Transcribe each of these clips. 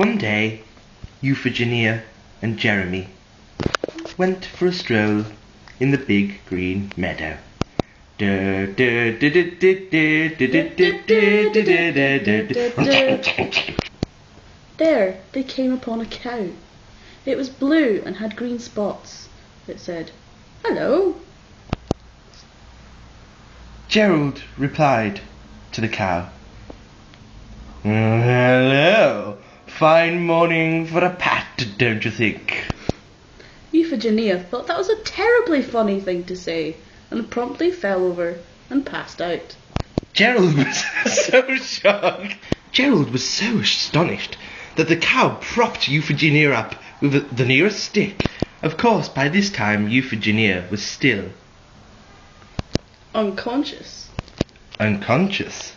One day, Euphegenia and Jeremy went for a stroll in the big green meadow. There they came upon a cow. It was blue and had green spots. It said, "Hello." Gerald replied to the cow, "Hello. Fine morning for a pat, don't you think?" Euphegenia thought that was a terribly funny thing to say and promptly fell over and passed out. Gerald was so shocked. Gerald was so astonished that the cow propped Euphegenia up with the nearest stick. Of course, by this time, Euphegenia was still Unconscious. Unconscious.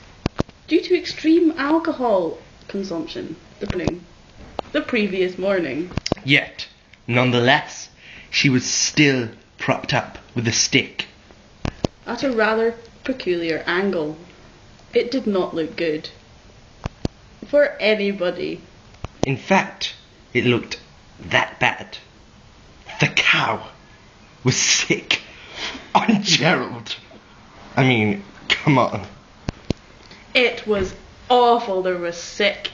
Due to extreme alcohol consumption the previous morning. Yet, nonetheless, she was still propped up with a stick. At a rather peculiar angle. It did not look good for anybody. In fact, it looked that bad. The cow was sick on Gerald. I mean, come on. It was awful. There was sick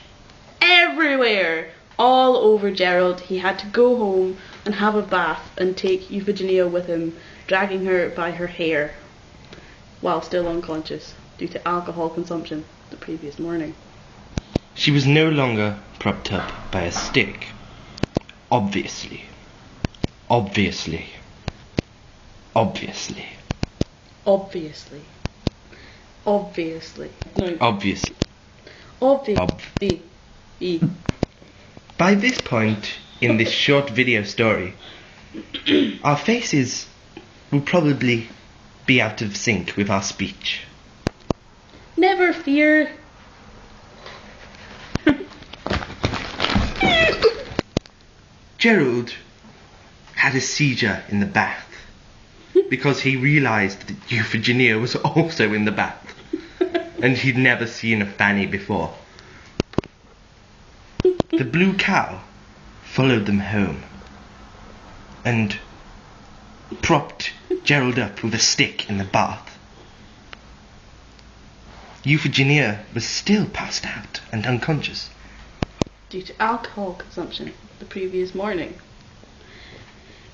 everywhere, all over Gerald. He had to go home and have a bath and take Euphegenia with him, dragging her by her hair while still unconscious due to alcohol consumption the previous morning. She was no longer propped up by a stick. Obviously. Obviously. Obviously. Obviously. Obviously. No. Obviously. Obviously. By this point in this short video story, our faces will probably be out of sync with our speech. Never fear. Gerald had a seizure in the bath because he realised that Euphegenia was also in the bath and he'd never seen a fanny before. The blue cow followed them home and propped Gerald up with a stick in the bath. Euphegenia was still passed out and unconscious Due to alcohol consumption the previous morning.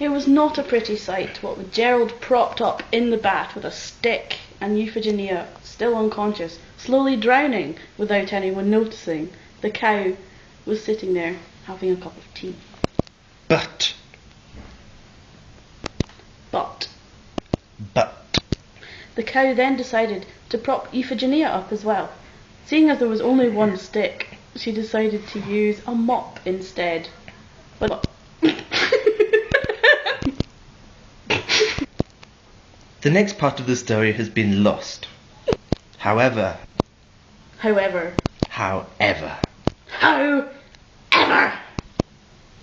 It was not a pretty sight, what with Gerald propped up in the bath with a stick and Euphegenia still unconscious, slowly drowning without anyone noticing. The cow was sitting there having a cup of tea. But the cow then decided to prop Euphegenia up as well. Seeing as there was only one stick, she decided to use a mop instead. But the next part of the story has been lost. However,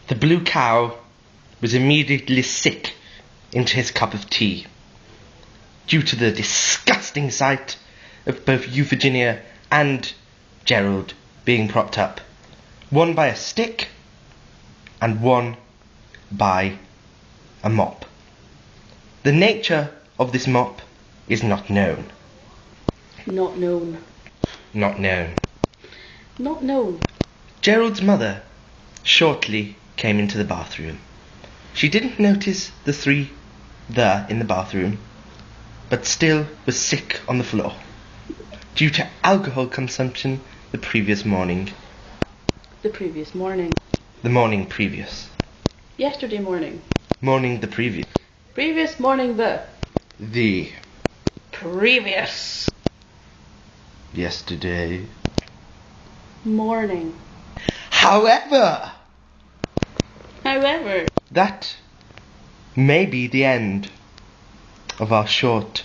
the blue cow was immediately sick into his cup of tea due to the disgusting sight of both Euphegenia and Gerald being propped up, one by a stick and one by a mop. The nature of this mop is not known. Not known. Gerald's mother shortly came into the bathroom. She didn't notice the three there in the bathroom, but still was sick on the floor due to alcohol consumption the previous morning. The previous morning. The morning previous. Yesterday morning. Morning the previous. Previous morning the. The. Previous. Yesterday. Morning. However, that may be the end of our short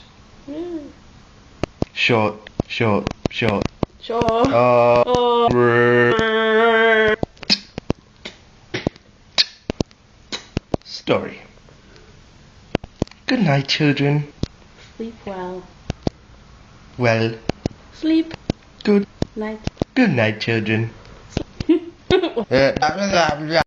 story. Good night, children. Sleep well. Well. Sleep. Good Night. Good night, children. Uh,